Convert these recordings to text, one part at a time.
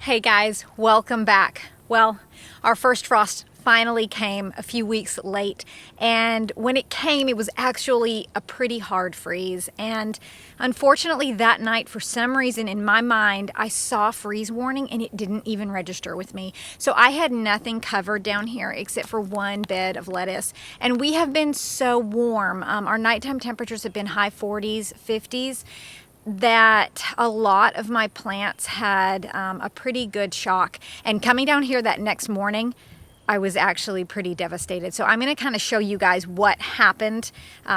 Hey guys, welcome back. Well, our first frost finally came a few weeks late, and when it came, it was actually a pretty hard freeze. And unfortunately that night, for some reason in my mind, I saw freeze warning and it didn't even register with me. So I had nothing covered down here except for one bed of lettuce. And we have been so warm. Our nighttime temperatures have been high 40s, 50s. That a lot of my plants had a pretty good shock. And coming down here that next morning, I was actually pretty devastated. So I'm going to kind of show you guys what happened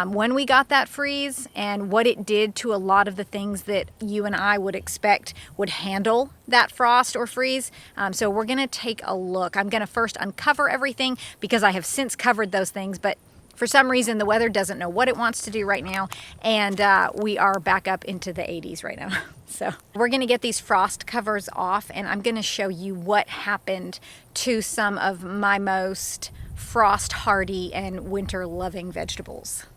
when we got that freeze and what it did to a lot of the things that you and I would expect would handle that frost or freeze. So we're going to take a look. I'm going to first uncover everything because I have since covered those things, but for some reason, the weather doesn't know what it wants to do right now, and we are back up into the 80s right now. So we're going to get these frost covers off, and I'm going to show you what happened to some of my most frost-hardy and winter-loving vegetables.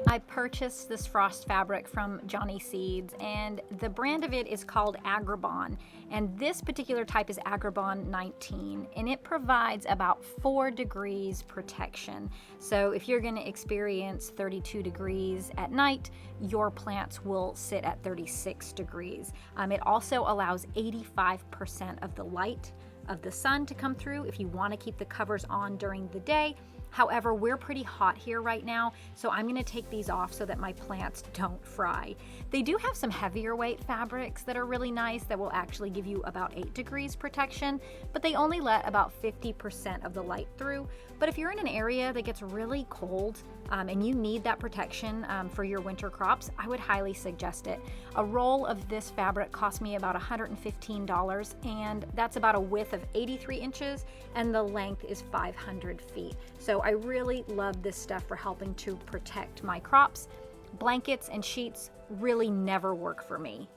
I purchased this frost fabric from Johnny Seeds, and the brand of it is called Agribon, and this particular type is Agribon 19, and it provides about 4 degrees protection. So if you're going to experience 32 degrees at night, your plants will sit at 36 degrees. It also allows 85% of the light of the sun to come through if you want to keep the covers on during the day. However, we're pretty hot here right now, so I'm going to take these off so that my plants don't fry. They do have some heavier weight fabrics that are really nice that will actually give you about 8 degrees protection, but they only let about 50% of the light through. But if you're in an area that gets really cold and you need that protection for your winter crops, I would highly suggest it. A roll of this fabric cost me about $115, and that's about a width of 83 inches and the length is 500 feet. So I really love this stuff for helping to protect my crops. Blankets and sheets really never work for me.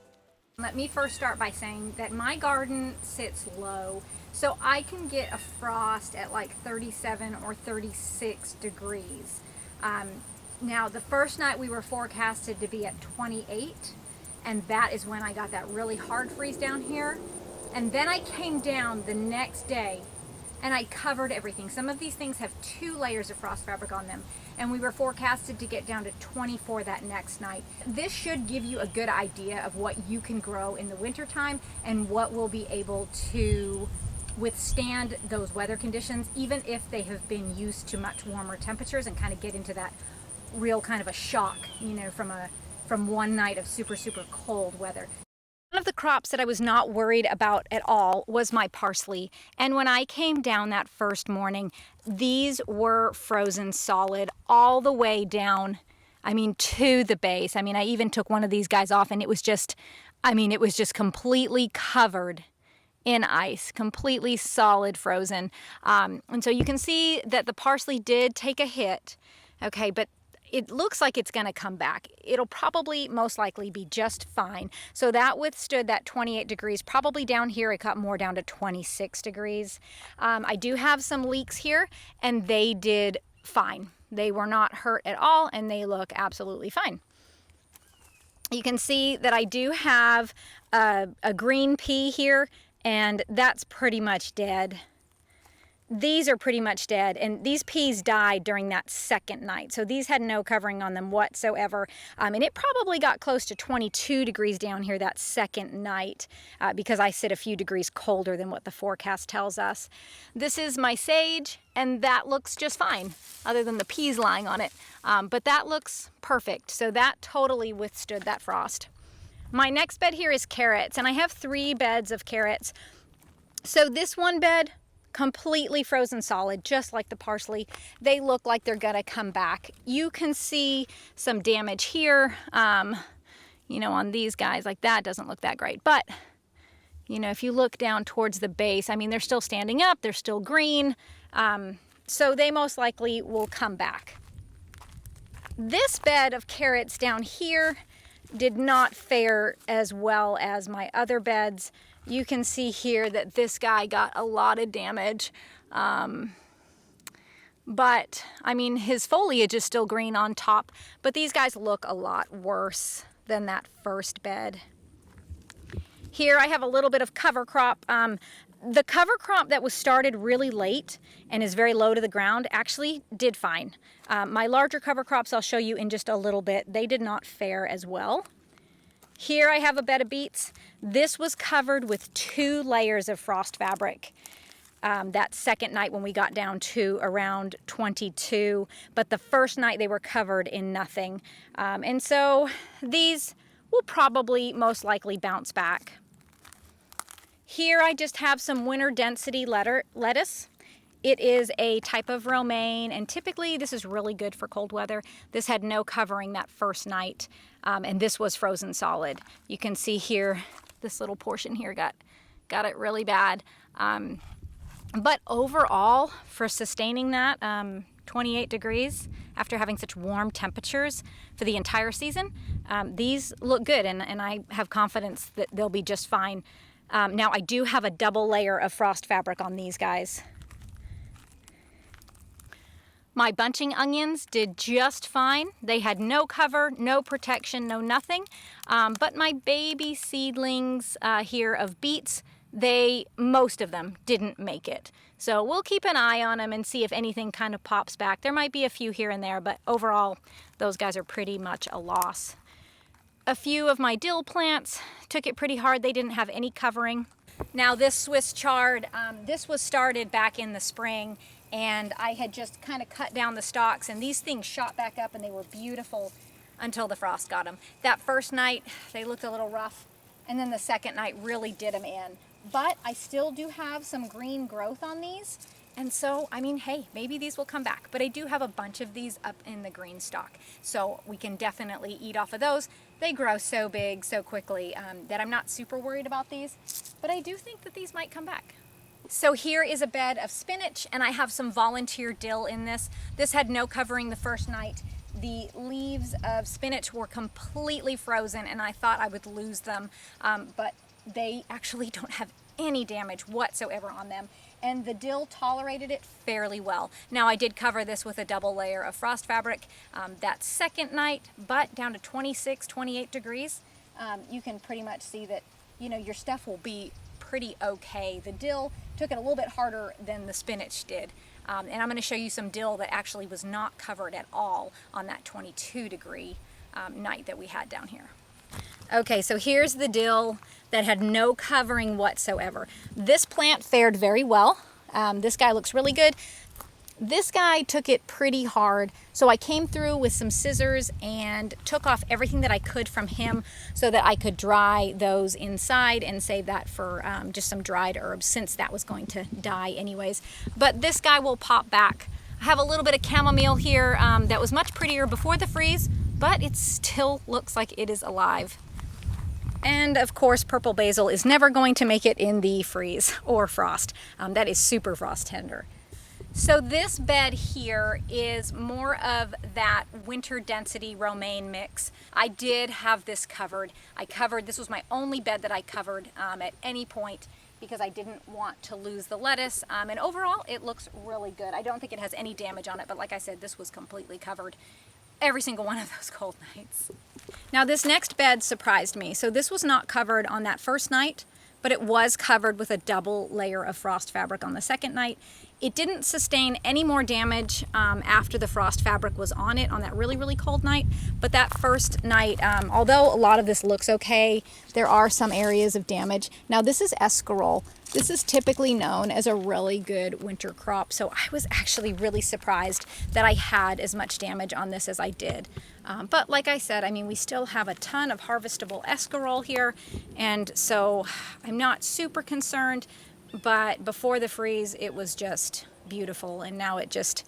Let me first start by saying that my garden sits low, so I can get a frost at like 37 or 36 degrees. Now the first night we were forecasted to be at 28, and that is when I got that really hard freeze down here. And then I came down the next day and I covered everything. Some of these things have 2 layers of frost fabric on them, and we were forecasted to get down to 24 that next night. This should give you a good idea of what you can grow in the wintertime and what will be able to withstand those weather conditions, even if they have been used to much warmer temperatures and kind of get into that real kind of a shock, you know, from one night of super cold weather. One of the crops that I was not worried about at all was my parsley. And when I came down that first morning, these were frozen solid all the way down, I mean, to the base. I mean, I even took one of these guys off and it was just, I mean, it was just completely covered in ice, completely solid frozen. And so you can see that the parsley did take a hit, okay, but it looks like it's going to come back. It'll probably most likely be just fine. So that withstood that 28 degrees. Probably down here it got more down to 26 degrees. I do have some leeks here, and they did fine. They were not hurt at all, and they look absolutely fine. You can see that I do have a green pea here, and that's pretty much dead. These are pretty much dead, and these peas died during that second night. So these had no covering on them whatsoever. And it probably got close to 22 degrees down here that second night because I sit a few degrees colder than what the forecast tells us. This is my sage, and that looks just fine, other than the peas lying on it. But that looks perfect. So that totally withstood that frost. My next bed here is carrots, and I have 3 beds of carrots. So this one bed, completely frozen solid, just like the parsley. They look like they're gonna come back. You can see some damage here, you know, on these guys. Like that doesn't look that great, but you know, if you look down towards the base, I mean, they're still standing up, they're still green, so they most likely will come back. This bed of carrots down here did not fare as well as my other beds. You can see here that this guy got a lot of damage. But, I mean, his foliage is still green on top, but these guys look a lot worse than that first bed. Here I have a little bit of cover crop. The cover crop that was started really late and is very low to the ground actually did fine. My larger cover crops I'll show you in just a little bit. They did not fare as well. Here I have a bed of beets. This was covered with 2 layers of frost fabric. That second night when we got down to around 22, but the first night they were covered in nothing. And so these will probably most likely bounce back. Here I just have some winter density lettuce. It is a type of romaine, and typically this is really good for cold weather. This had no covering that first night, and this was frozen solid. You can see here, this little portion here got it really bad. But overall, for sustaining that 28 degrees after having such warm temperatures for the entire season, these look good, and I have confidence that they'll be just fine. Now I do have a double layer of frost fabric on these guys. My bunching onions did just fine. They had no cover, no protection, no nothing. But my baby seedlings here of beets, most of them didn't make it. So we'll keep an eye on them and see if anything kind of pops back. There might be a few here and there, but overall, those guys are pretty much a loss. A few of my dill plants took it pretty hard. They didn't have any covering. Now this Swiss chard, this was started back in the spring, and I had just kind of cut down the stalks, and these things shot back up and they were beautiful until the frost got them. That first night, they looked a little rough, and then the second night really did them in. But I still do have some green growth on these. And so, I mean, hey, maybe these will come back. But I do have a bunch of these up in the green stalk. So we can definitely eat off of those. They grow so big so quickly that I'm not super worried about these. But I do think that these might come back. So here is a bed of spinach, and I have some volunteer dill in this. This had no covering the first night. The leaves of spinach were completely frozen, and I thought I would lose them. But they actually don't have any damage whatsoever on them, and the dill tolerated it fairly well. Now I did cover this with a double layer of frost fabric that second night, but down to 26, 28 degrees, you can pretty much see that, you know, your stuff will be pretty okay. The dill took it a little bit harder than the spinach did. And I'm going to show you some dill that actually was not covered at all on that 22 degree night that we had down here. Okay, so here's the dill that had no covering whatsoever. This plant fared very well. This guy looks really good. This guy took it pretty hard, so I came through with some scissors and took off everything that I could from him so that I could dry those inside and save that for just some dried herbs, since that was going to die anyways. But this guy will pop back. I have a little bit of chamomile here that was much prettier before the freeze, but it still looks like it is alive. And of course, purple basil is never going to make it in the freeze or frost. That is super frost tender. So this bed here is more of that winter density romaine mix. I did have this covered. This was my only bed that I covered at any point because I didn't want to lose the lettuce. And overall, it looks really good. I don't think it has any damage on it, but like I said, this was completely covered every single one of those cold nights. Now this next bed surprised me. So this was not covered on that first night, but it was covered with a double layer of frost fabric on the second night. It didn't sustain any more damage after the frost fabric was on it on that really, really cold night. But that first night, although a lot of this looks okay, there are some areas of damage. Now this is escarole. This is typically known as a really good winter crop, so I was actually really surprised that I had as much damage on this as I did. But like I said, I mean, we still have a ton of harvestable escarole here, and so I'm not super concerned, but before the freeze, it was just beautiful, and now it just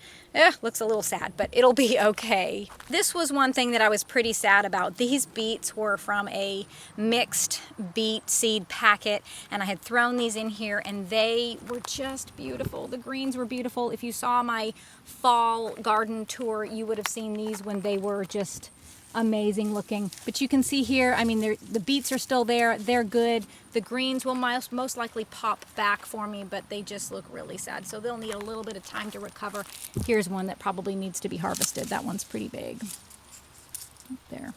looks a little sad, but it'll be okay. This was one thing that I was pretty sad about. These beets were from a mixed beet seed packet, and I had thrown these in here, and they were just beautiful. The greens were beautiful. If you saw my fall garden tour, you would have seen these when they were just amazing looking. But you can see here, I mean, the beets are still there. They're good. The greens will most likely pop back for me, but they just look really sad. So they'll need a little bit of time to recover. Here's one that probably needs to be harvested. That one's pretty big. There.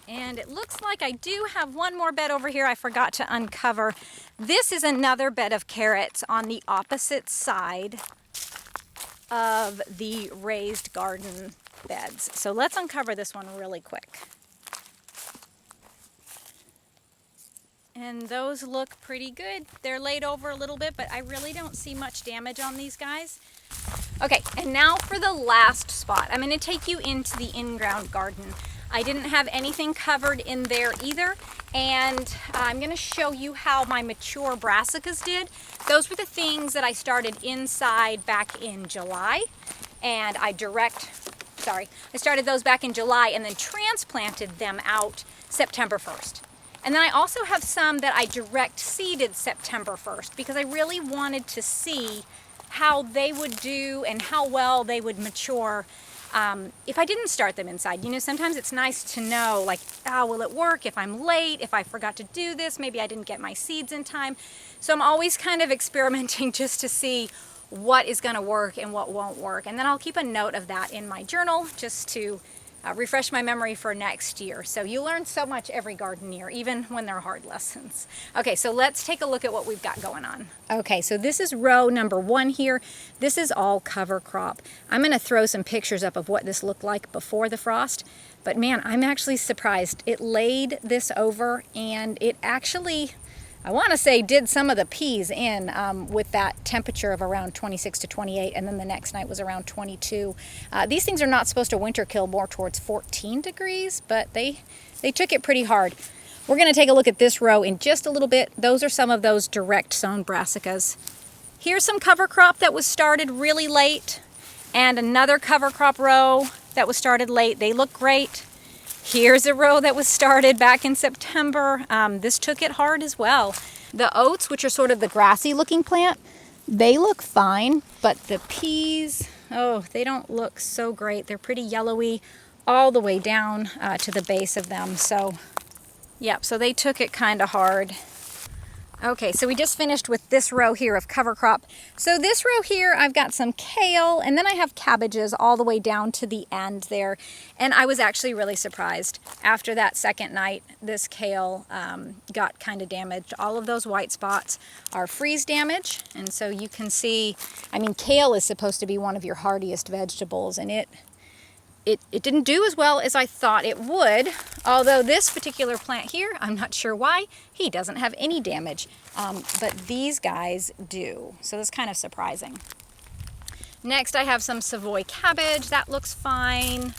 And it looks like I do have one more bed over here I forgot to uncover. This is another bed of carrots on the opposite side of the raised garden beds. So let's uncover this one really quick. And those look pretty good. They're laid over a little bit, but I really don't see much damage on these guys. Okay, and now for the last spot. I'm going to take you into the in-ground garden. I didn't have anything covered in there either, and I'm going to show you how my mature brassicas did. Those were the things that I started inside back in July, and I started those back in July and then transplanted them out September 1st. And then I also have some that I direct seeded September 1st because I really wanted to see how they would do and how well they would mature if I didn't start them inside. You know, sometimes it's nice to know, like, will it work if I'm late, if I forgot to do this, maybe I didn't get my seeds in time. So I'm always kind of experimenting just to see what is going to work and what won't work. And then I'll keep a note of that in my journal just to refresh my memory for next year. So you learn so much every garden year, even when they're hard lessons. Okay, so let's take a look at what we've got going on. Okay, so this is row number 1 here. This is all cover crop. I'm going to throw some pictures up of what this looked like before the frost. But man, I'm actually surprised. It laid this over and it actually, I want to say, did some of the peas in with that temperature of around 26 to 28, and then the next night was around 22. These things are not supposed to winter kill, more towards 14 degrees, but they took it pretty hard. We're going to take a look at this row in just a little bit. Those are some of those direct sown brassicas. Here's some cover crop that was started really late, and another cover crop row that was started late. They look great. Here's a row that was started back in September. This took it hard as well. The oats, which are sort of the grassy looking plant, they look fine, but the peas, they don't look so great. They're pretty yellowy all the way down to the base of them. So, so they took it kind of hard. Okay, so we just finished with this row here of cover crop. So this row here, I've got some kale, and then I have cabbages all the way down to the end there. And I was actually really surprised. After that second night, this kale got kind of damaged. All of those white spots are freeze damage. And so you can see, I mean, kale is supposed to be one of your hardiest vegetables, and it didn't do as well as I thought it would, although this particular plant here, I'm not sure why, he doesn't have any damage, but these guys do, so that's kind of surprising. Next, I have some Savoy cabbage. That looks fine.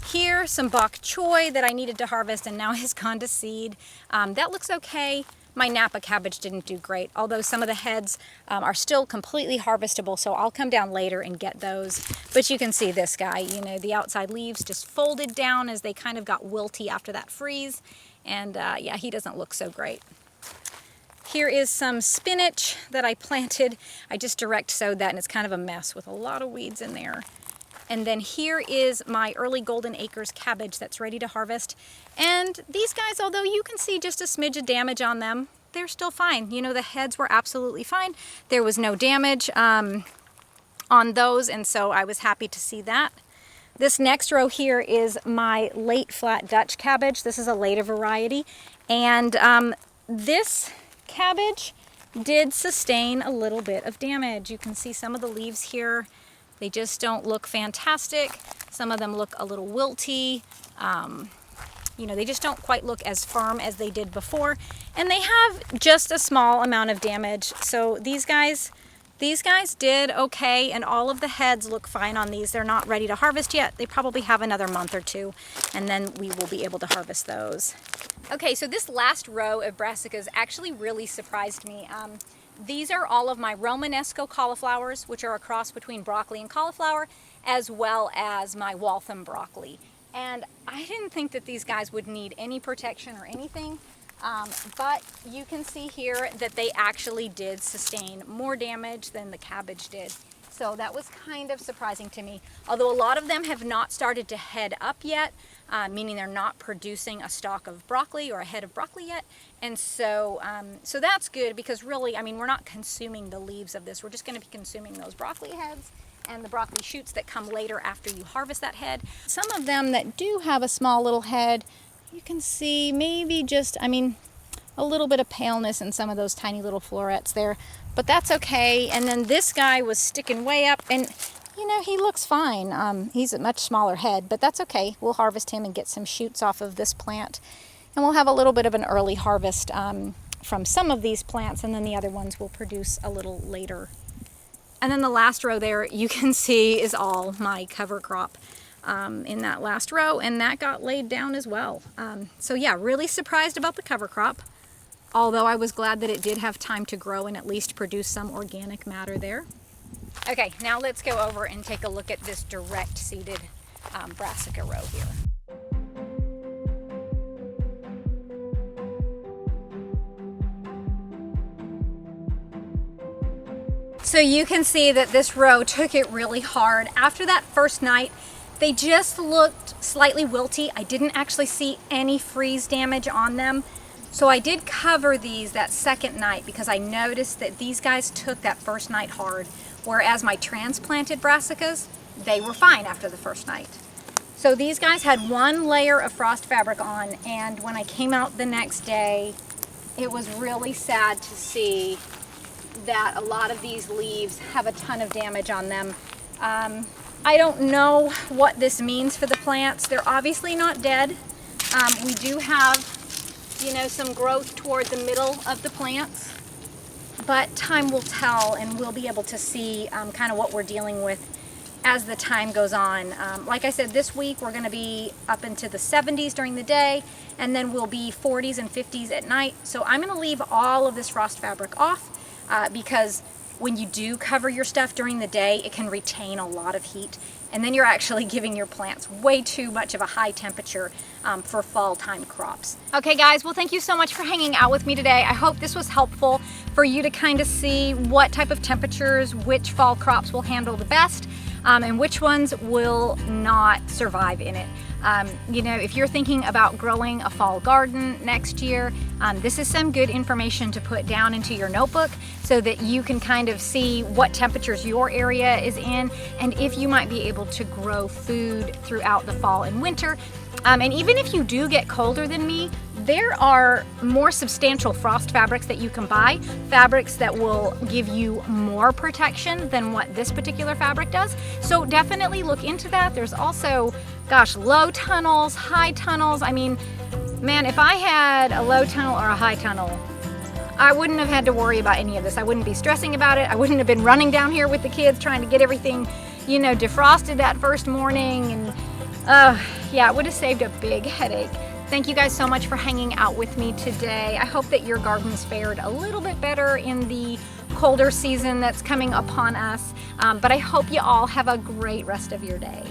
Here, some bok choy that I needed to harvest and now has gone to seed. That looks okay. My Napa cabbage didn't do great, although some of the heads are still completely harvestable, so I'll come down later and get those. But you can see this guy, you know, the outside leaves just folded down as they kind of got wilty after that freeze. And yeah, he doesn't look so great. Here is some spinach that I planted. I just direct sowed that, and it's kind of a mess with a lot of weeds in there. And then here is my early Golden Acres cabbage that's ready to harvest. And these guys, although you can see just a smidge of damage on them, they're still fine. You know, the heads were absolutely fine. There was no damage on those, and so I was happy to see that. This next row here is my late flat Dutch cabbage. This is a later variety. And this cabbage did sustain a little bit of damage. You can see some of the leaves here. They just don't look fantastic. Some of them look a little wilty. You know, they just don't quite look as firm as they did before. And they have just a small amount of damage. So these guys did okay, and all of the heads look fine on these. They're not ready to harvest yet. They probably have another month or two, and then we will be able to harvest those. Okay, so this last row of brassicas actually really surprised me. These are all of my Romanesco cauliflowers, which are a cross between broccoli and cauliflower, as well as my Waltham broccoli. And I didn't think that these guys would need any protection or anything, but you can see here that they actually did sustain more damage than the cabbage did. So that was kind of surprising to me. Although a lot of them have not started to head up yet, meaning they're not producing a stalk of broccoli or a head of broccoli yet. And so, so that's good, because really, I mean, we're not consuming the leaves of this. We're just going to be consuming those broccoli heads. and the broccoli shoots that come later after you harvest that head. Some of them that do have a small little head, you can see maybe just, I mean, a little bit of paleness in some of those tiny little florets there, but that's okay. And then this guy was sticking way up, and you know, he looks fine. He's a much smaller head, but that's okay. We'll harvest him and get some shoots off of this plant, and we'll have a little bit of an early harvest from some of these plants, and then the other ones will produce a little later. And then the last row there, you can see, is all my cover crop in that last row, and that got laid down as well. So yeah, really surprised about the cover crop, although I was glad that it did have time to grow and at least produce some organic matter there. Okay, now let's go over and take a look at this direct seeded brassica row here. So you can see that this row took it really hard. After that first night, they just looked slightly wilty. I didn't actually see any freeze damage on them. So I did cover these that second night because I noticed that these guys took that first night hard, whereas my transplanted brassicas, they were fine after the first night. So these guys had one layer of frost fabric on, and when I came out the next day, it was really sad to see that a lot of these leaves have a ton of damage on them. I don't know what this means for the plants. They're obviously not dead. We do have, you know, some growth toward the middle of the plants, but time will tell, and we'll be able to see kind of what we're dealing with as the time goes on. Like I said, this week we're going to be up into the 70s during the day, and then we'll be 40s and 50s at night. So I'm going to leave all of this frost fabric off because when you do cover your stuff during the day, it can retain a lot of heat, and then you're actually giving your plants way too much of a high temperature for fall time crops. Okay guys, well thank you so much for hanging out with me today. I hope this was helpful for you to kind of see what type of temperatures which fall crops will handle the best and which ones will not survive in it. You know, if you're thinking about growing a fall garden next year, this is some good information to put down into your notebook so that you can kind of see what temperatures your area is in and if you might be able to grow food throughout the fall and winter. And even if you do get colder than me, there are more substantial frost fabrics that you can buy, fabrics that will give you more protection than what this particular fabric does. So definitely look into that. There's also, gosh, low tunnels, high tunnels. I mean, man, if I had a low tunnel or a high tunnel, I wouldn't have had to worry about any of this. I wouldn't be stressing about it. I wouldn't have been running down here with the kids trying to get everything, you know, defrosted that first morning. And yeah, it would have saved a big headache. Thank you guys so much for hanging out with me today. I hope that your gardens fared a little bit better in the colder season that's coming upon us. But I hope you all have a great rest of your day.